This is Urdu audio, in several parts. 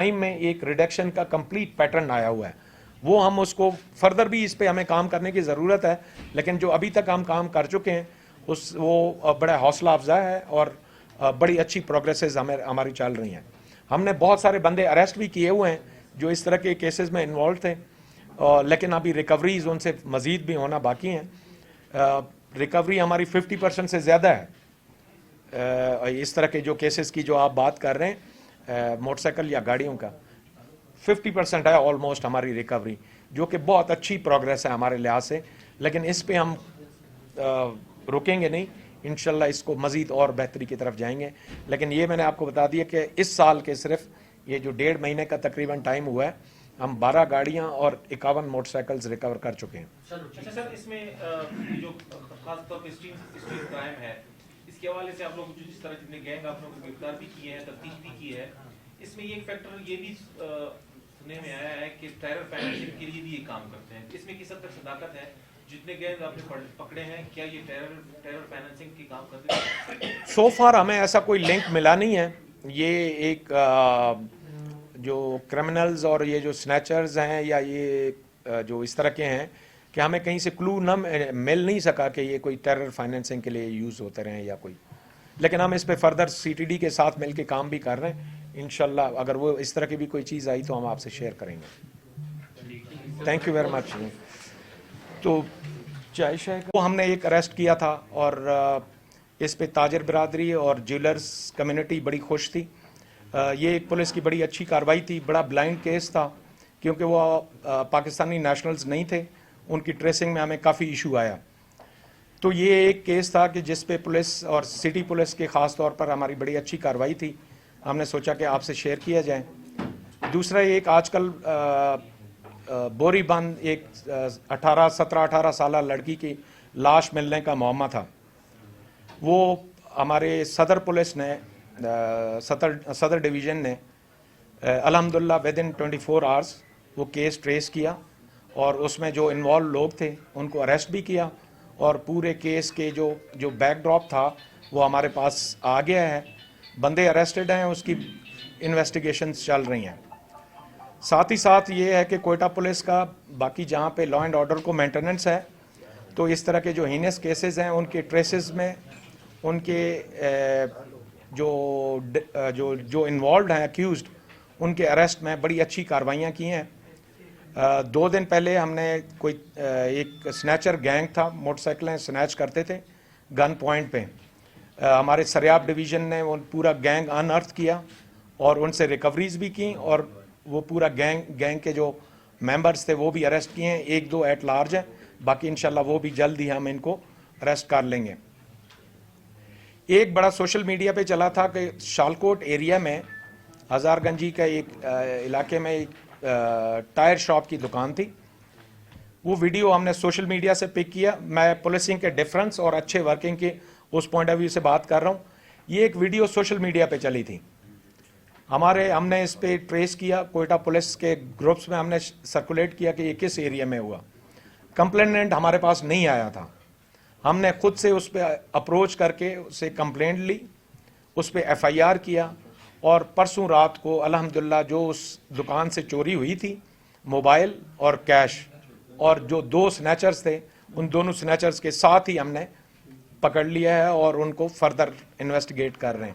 ٹائم میں ایک ریڈکشن کا کمپلیٹ پیٹرن آیا ہوا ہے. وہ ہم اس کو فردر بھی اس پہ ہمیں کام کرنے کی ضرورت ہے, لیکن جو ابھی تک ہم کام کر چکے ہیں وہ بڑا حوصلہ افزا ہے اور بڑی اچھی پروگریسز ہماری چل رہی ہیں. ہم نے بہت سارے بندے اریسٹ بھی کیے ہوئے ہیں جو اس طرح کے کیسز میں انوالو تھے, لیکن ابھی ریکوریز ان سے مزید بھی ہونا باقی ہیں. ریکوری ہماری 50% سے زیادہ ہے. اس طرح کے جو کیسز کی جو آپ بات کر رہے ہیں موٹر سائیکل یا گاڑیوں کا, 50% ہے آلموسٹ ہماری ریکوری, جو کہ بہت اچھی پروگریس ہے ہمارے لحاظ سے. لیکن اس پہ ہم رکیں گے نہیں, انشاءاللہ اس کو مزید اور بہتری کی طرف جائیں گے. لیکن یہ میں نے آپ کو بتا دیا کہ اس سال کے صرف یہ جو 1.5 مہینے کا تقریباً ٹائم ہوا ہے, ہم 12 گاڑیاں اور 51 موٹر سائیکلز ریکور کر چکے ہیں. اچھا سر, اس میں جو خاص طور پہ اسٹریٹ کرائم ہے, اس کے حوالے سے آپ لوگ جو جس طرح جتنے گینگ آپ لوگوں کو گرفتار بھی کیے ہیں, تفتیش بھی کی ہے, اس میں یہ ایک فیکٹر یہ بھی سننے میں آیا ہے کہ ٹیرر فائنینسنگ کے لیے بھی یہ کام کرتے ہیں. اس میں کس حد تک صداقت ہے؟ جتنے گینگ آپ نے پکڑے ہیں, کیا یہ ٹیرر فائنینسنگ کی کام کرتے ہیں؟ سو فار ہمیں ایسا کوئی لنک ملا نہیں ہے. یہ ایک جو کرمنلز اور یہ جو سنیچرز ہیں یا یہ جو اس طرح کے ہیں کہ ہمیں کہیں سے کلو نہ مل نہیں سکا کہ یہ کوئی ٹیرر فائنینسنگ کے لیے یوز ہوتے رہیں یا کوئی. لیکن ہم اس پہ فردر سی ٹی ڈی کے ساتھ مل کے کام بھی کر رہے ہیں. انشاءاللہ اگر وہ اس طرح کی بھی کوئی چیز آئی تو ہم آپ سے شیئر کریں گے. Thank you very much. تو وہ ہم نے ایک اریسٹ کیا تھا اور اس پہ تاجر برادری اور جیولرز کمیونٹی بڑی خوش تھی. یہ ایک پولیس کی بڑی اچھی کارروائی تھی. بڑا بلائنڈ کیس تھا کیونکہ وہ پاکستانی نیشنلز نہیں تھے, ان کی ٹریسنگ میں ہمیں کافی ایشو آیا. تو یہ ایک کیس تھا کہ جس پہ پولیس اور سٹی پولیس کے خاص طور پر ہماری بڑی اچھی کارروائی تھی. ہم نے سوچا کہ آپ سے شیئر کیا جائے. دوسرا ایک آج کل بوری بند ایک 17-18 سالہ لڑکی کی لاش ملنے کا معمہ تھا. وہ ہمارے صدر پولیس نے صدر ڈویژن نے الحمدللہ ودن 24 آورس وہ کیس ٹریس کیا اور اس میں جو انوالو لوگ تھے ان کو اریسٹ بھی کیا, اور پورے کیس کے جو بیک ڈراپ تھا وہ ہمارے پاس آ گیا ہے. بندے اریسٹڈ ہیں, اس کی انویسٹیگیشنز چل رہی ہیں. ساتھ ہی ساتھ یہ ہے کہ کوئٹہ پولیس کا باقی جہاں پہ لا اینڈ آرڈر کو مینٹیننس ہے, تو اس طرح کے جو ہینس کیسز ہیں ان کے ٹریسز میں ان کے جو انوالوڈ ہیں اکیوزڈ, ان کے اریسٹ میں بڑی اچھی کارروائیاں کی ہیں. 2 دن پہلے ہم نے کوئی ایک سنیچر گینگ تھا, موٹر سائیکلیں سنیچ کرتے تھے گن پوائنٹ پہ. ہمارے سریاب ڈویژن نے وہ پورا گینگ ان ارتھ کیا اور ان سے ریکوریز بھی کی, اور وہ پورا گینگ کے جو ممبرز تھے وہ بھی اریسٹ کیے ہیں. 1-2 ایٹ لارج ہیں, باقی انشاءاللہ وہ بھی جلد ہی ہم ان کو اریسٹ کر لیں گے. ایک بڑا سوشل میڈیا پہ چلا تھا کہ شالکوٹ ایریا میں ہزار گنجی کا ایک علاقے میں ایک ٹائر شاپ کی دکان تھی. وہ ویڈیو ہم نے سوشل میڈیا سے پک کیا. میں پولیسنگ کے ڈیفرنس اور اچھے ورکنگ کے اس پوائنٹ آف ویو سے بات کر رہا ہوں. یہ ایک ویڈیو سوشل میڈیا پہ چلی تھی. ہم نے اس پہ ٹریس کیا, کوئٹہ پولیس کے گروپس میں ہم نے سرکولیٹ کیا کہ یہ کس ایریا میں ہوا. کمپلیننٹ ہمارے پاس نہیں آیا تھا. ہم نے خود سے اس پہ اپروچ کر کے اسے کمپلینٹ لی, اس پہ ایف آئی آر کیا, اور پرسوں رات کو الحمدللہ جو اس دکان سے چوری ہوئی تھی موبائل اور کیش, اور جو 2 سنیچرز تھے ان دونوں سنیچرز کے ساتھ ہی ہم نے پکڑ لیا ہے اور ان کو فردر انویسٹیگیٹ کر رہے ہیں.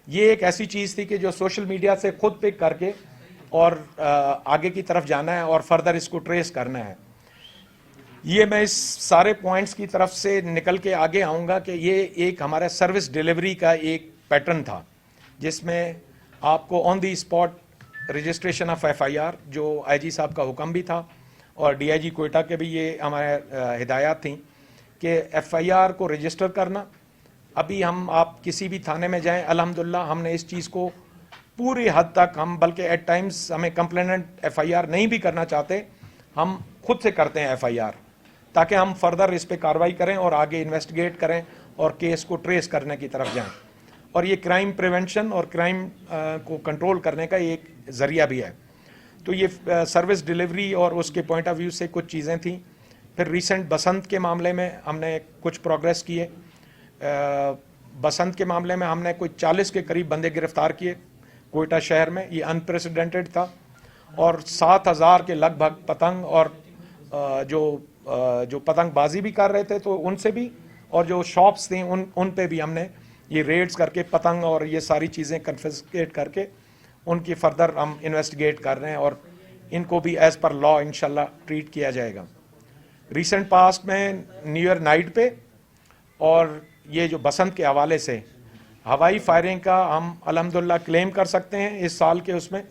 یہ ایک ایسی چیز تھی کہ جو سوشل میڈیا سے خود پک کر کے اور آگے کی طرف جانا ہے اور فردر اس کو ٹریس کرنا ہے. یہ میں اس سارے پوائنٹس کی طرف سے نکل کے آگے آؤں گا کہ یہ ایک ہمارا سروس ڈیلیوری کا ایک پیٹرن تھا جس میں آپ کو on the spot registration of F I R, جو آئی جی صاحب کا حکم بھی تھا اور ڈی آئی جی کوئٹہ کے بھی یہ ہمارے ہدایات تھیں کہ ایف آئی آر کو رجسٹر کرنا. ابھی آپ کسی بھی تھانے میں جائیں, الحمدللہ ہم نے اس چیز کو پوری حد تک بلکہ ایٹ ٹائمز ہمیں کمپلیننٹ ایف آئی آر نہیں بھی کرنا چاہتے, ہم خود سے کرتے ہیں ایف آئی آر, تاکہ ہم فردر اس پہ کارروائی کریں اور آگے انویسٹیگیٹ کریں اور کیس کو ٹریس کرنے کی طرف جائیں. اور یہ کرائم پریونشن اور کرائم کو کنٹرول کرنے کا ایک ذریعہ بھی ہے. تو یہ سروس ڈیلیوری اور اس کے پوائنٹ آف ویو سے کچھ چیزیں تھیں. پھر ریسنٹ بسنت کے معاملے میں ہم نے کچھ پروگریس کیے. بسنت کے معاملے میں ہم نے کوئی 40 کے قریب بندے گرفتار کیے. کوئٹہ شہر میں. یہ انپریسیڈنٹڈ تھا اور 7,000 کے لگ بھگ پتنگ اور جو پتنگ بازی بھی کر رہے تھے تو ان سے بھی, اور جو شاپس تھیں ان پہ بھی ہم نے یہ ریڈز کر کے پتنگ اور یہ ساری چیزیں کنفسکیٹ کر کے ان کی فردر ہم انویسٹیگیٹ کر رہے ہیں اور ان کو بھی ایز پر لا انشاءاللہ ٹریٹ کیا جائے گا. ریسنٹ پاسٹ میں نیو ایئر نائٹ پہ اور یہ جو بسنت کے حوالے سے ہوائی فائرنگ کا ہم الحمدللہ کلیم کر سکتے ہیں اس سال کے اس میں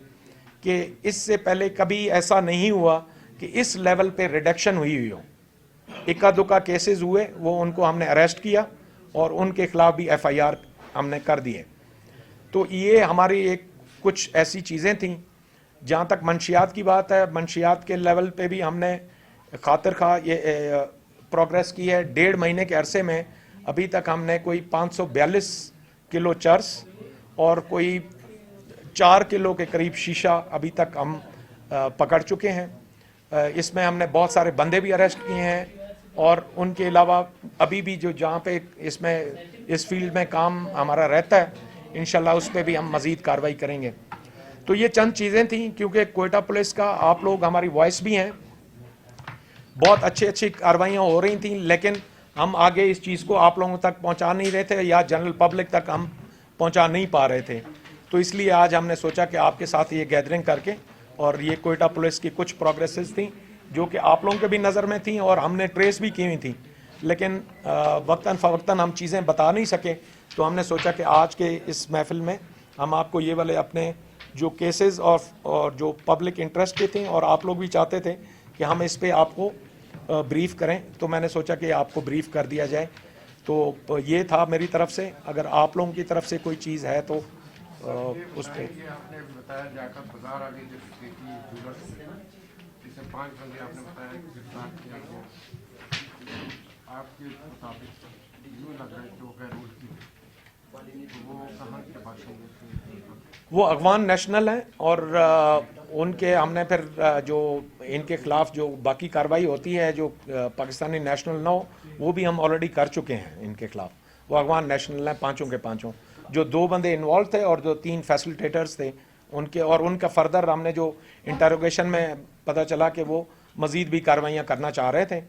کہ اس سے پہلے کبھی ایسا نہیں ہوا کہ اس لیول پہ ریڈکشن ہوئی ہو. اکا دکا کیسز ہوئے, وہ ان کو ہم نے اریسٹ کیا اور ان کے خلاف بھی ایف آئی آر ہم نے کر دیے. تو یہ ہماری ایک کچھ ایسی چیزیں تھیں. جہاں تک منشیات کی بات ہے, منشیات کے لیول پہ بھی ہم نے خاطر خواہ یہ پروگریس کی ہے. 1.5 مہینے کے عرصے میں ابھی تک ہم نے کوئی 542 کلو چرس اور کوئی 4 کلو کے قریب شیشہ ابھی تک ہم پکڑ چکے ہیں. اس میں ہم نے بہت سارے بندے بھی اریسٹ کیے ہیں اور ان کے علاوہ ابھی بھی جو جہاں پہ اس فیلڈ میں کام ہمارا رہتا ہے انشاءاللہ اس پہ بھی ہم مزید کارروائی کریں گے. تو یہ چند چیزیں تھیں, کیونکہ کوئٹہ پولیس کا آپ لوگ ہماری وائس بھی ہیں, بہت اچھی کارروائیاں ہو رہی تھیں لیکن ہم آگے اس چیز کو آپ لوگوں تک پہنچا نہیں رہے تھے یا جنرل پبلک تک ہم پہنچا نہیں پا رہے تھے. تو اس لیے آج ہم نے سوچا کہ آپ کے ساتھ یہ گیدرنگ کر کے, اور یہ کوئٹہ پولیس کی کچھ پروگریسز تھیں جو کہ آپ لوگوں کے بھی نظر میں تھیں اور ہم نے ٹریس بھی کی ہوئی تھیں, لیکن وقتاً فوقتاً ہم چیزیں بتا نہیں سکے. تو ہم نے سوچا کہ آج کے اس محفل میں ہم آپ کو یہ والے اپنے جو کیسز اور جو پبلک انٹرسٹ کے تھے اور آپ لوگ بھی چاہتے تھے کہ ہم اس پہ آپ کو بریف کریں, تو میں نے سوچا کہ آپ کو بریف کر دیا جائے. تو یہ تھا میری طرف سے. اگر آپ لوگوں کی طرف سے کوئی چیز ہے تو اس پہ. آپ نے بتایا جاکر بازار والی جو جسے 5 بندے آپ نے بتایا گرفتار کیا گیا, آپ کے مطابق یوں لگ رہا ہے کہ وہ غیر ملکی وہ کہاں کے باشندے تھے؟ وہ افغان نیشنل ہیں اور ان کے ہم نے پھر جو ان کے خلاف جو باقی کارروائی ہوتی ہے جو پاکستانی نیشنل نہ ہو وہ بھی ہم آلریڈی کر چکے ہیں ان کے خلاف. وہ افغان نیشنل ہیں پانچوں کے پانچوں. جو 2 بندے انوالو تھے اور جو 3 فیسلٹیٹرز تھے ان کے, اور ان کا فردر ہم نے جو انٹروگیشن میں پتہ چلا کہ وہ مزید بھی کارروائیاں کرنا چاہ رہے تھے.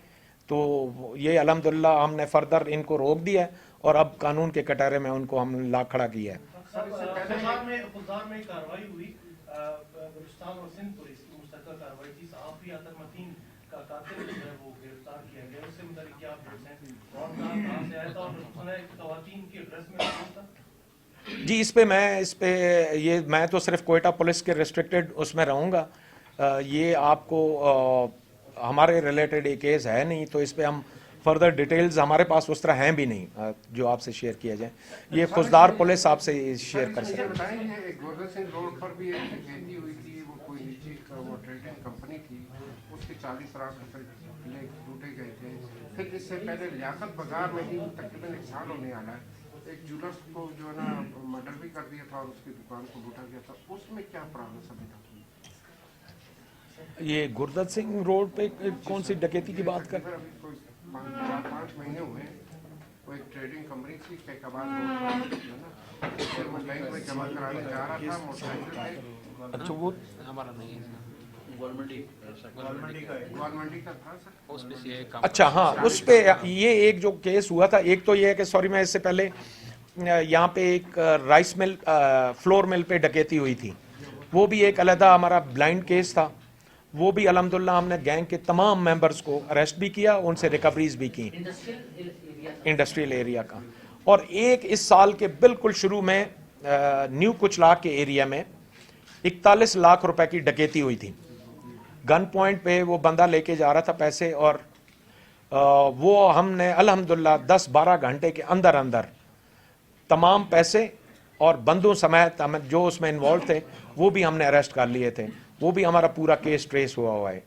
تو یہ الحمدللہ ہم نے فردر ان کو روک دیا ہے اور اب قانون کے کٹہرے میں ان کو ہم لا کھڑا کیا ہے. خلدار میں کارروائی ہوئی, بلوچستان اور سندھ پولیس کی مشترکہ کارروائی تھی. صحافی عطر متین کا قاتل جو ہے وہ گرفتار کیا گیا, اس سے متعلق کیا آپ بولتے ہیں, اور کہاں سے آیا تھا اور سنا ہے کہ خواتین کے ڈریس میں موجود تھا؟ جی اس پہ یہ میں تو صرف کوئٹہ پولیس کے ریسٹرکٹڈ اس میں رہوں گا. یہ آپ کو ہمارے ریلیٹڈ ایک کیس ہے نہیں, تو اس پہ ہم فردر ڈیٹیلز ہمارے پاس اس طرح ہیں بھی نہیں جو آپ سے شیئر کیا جائے. یہ خزدار پولیس آپ سے شیئر کر سکتے ہیں. بتائیں گے گوردن سنگھ روڈ پر بھی ایک ڈکیتی ہوئی تھی, وہ کوئی نیچی وہ ٹریڈنگ کمپنی تھی, اس کے 40 لاکھ روپے لوٹے گئے تھے. پھر اس سے پہلے لیاقت بازار میں ہی تقریباً 1 سال ہونے والا ہے, ایک جولرس کو جو ہے نا مرڈر بھی کر دیا تھا اور اس کی دکان کو لوٹا گیا تھا. اس میں کیا پرابلم ابھی تک؟ یہ گردت سنگھ روڈ پہ کون سی ڈکیتی کی بات کر؟ ابھی کوئی 5 مہینے ہوئے, وہ ایک ٹریڈنگ کمپنی تھی کیکاباد روڈ پر جو ہے نا, وہ بینک میں جمع کرانے جا رہا تھا موٹر سائیکل پہ. اچھا وہ ہمارا نہیں ہے گورنمنٹ کا تھا سر. اس پہ یہ کام اچھا ہاں اس پہ یہ ایک جو کیس ہوا تھا, ایک تو یہ ہے کہ سوری میں اس سے پہلے یہاں پہ ایک رائس مل فلور مل پہ ڈکیتی ہوئی تھی, وہ بھی ایک علیحدہ ہمارا بلائنڈ کیس تھا. وہ بھی الحمدللہ ہم نے گینگ کے تمام ممبرز کو اریسٹ بھی کیا, ان سے ریکوریز بھی کی انڈسٹریل ایریا کا. اور ایک اس سال کے بالکل شروع میں نیو کچلا کے ایریا میں 41 لاکھ روپے کی ڈکیتی ہوئی تھی. گن پوائنٹ پہ وہ بندہ لے کے جا رہا تھا پیسے, اور وہ ہم نے الحمدللہ 10-12 گھنٹے کے اندر تمام پیسے اور بندوں سمیت جو اس میں انوالو تھے وہ بھی ہم نے اریسٹ کر لیے تھے. وہ بھی ہمارا پورا کیس ٹریس ہوا ہے.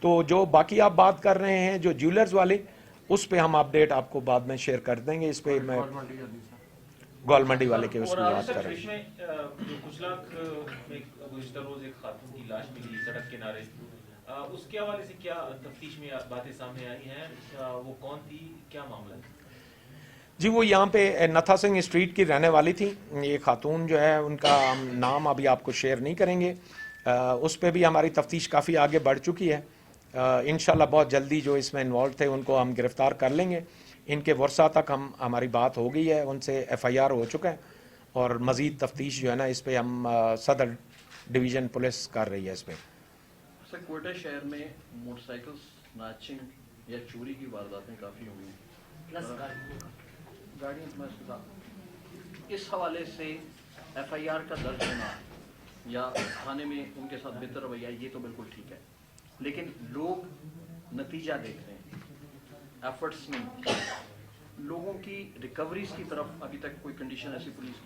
تو جو باقی آپ بات کر رہے ہیں جو جیولرز والی, اس پہ ہم اپڈیٹ آپ کو بعد میں شیئر کر دیں گے. اس پہ میں گول منڈی والے کے اس کی بات کر رہے ہیں. جو کچھ لاکھ میں گزشتہ روز ایک خاتون کی لاش ملی سڑک کنارے, اس کے حوالے سے کیا تفتیش میں باتیں سامنے آئی ہیں, وہ کون تھی, کیا معاملہ ہے؟ جی وہ یہاں پہ نتھا سنگھ اسٹریٹ کی رہنے والی تھی. یہ خاتون جو ہے ان کا ہم نام ابھی آپ کو شیئر نہیں کریں گے. اس پہ بھی ہماری تفتیش کافی آگے بڑھ چکی ہے. انشاءاللہ بہت جلدی جو اس میں انوالو تھے ان کو ہم گرفتار کر لیں گے. ان کے ورثہ تک ہماری بات ہو گئی ہے, ان سے ایف آئی آر ہو چکا ہے, اور مزید تفتیش جو ہے نا اس پہ ہم صدر ڈویژن پولیس کر رہی ہے اس پہ. سر کوئٹہ شہر میں موٹر سائیکل سنیچنگ یا چوری کی وارداتیں کافی ہوئی ہیں, گاڑیاں. اس حوالے سے ایف آئی آر کا درج ہونا یا تھانے میں ان کے ساتھ بہتر رویہ یہ تو بالکل ٹھیک ہے, لیکن لوگ نتیجہ دیکھ رہے ہیں, ایفرٹس نہیں, لوگوں کی ریکوریز کی طرف ابھی تک کوئی کنڈیشن ایسی پولیس کی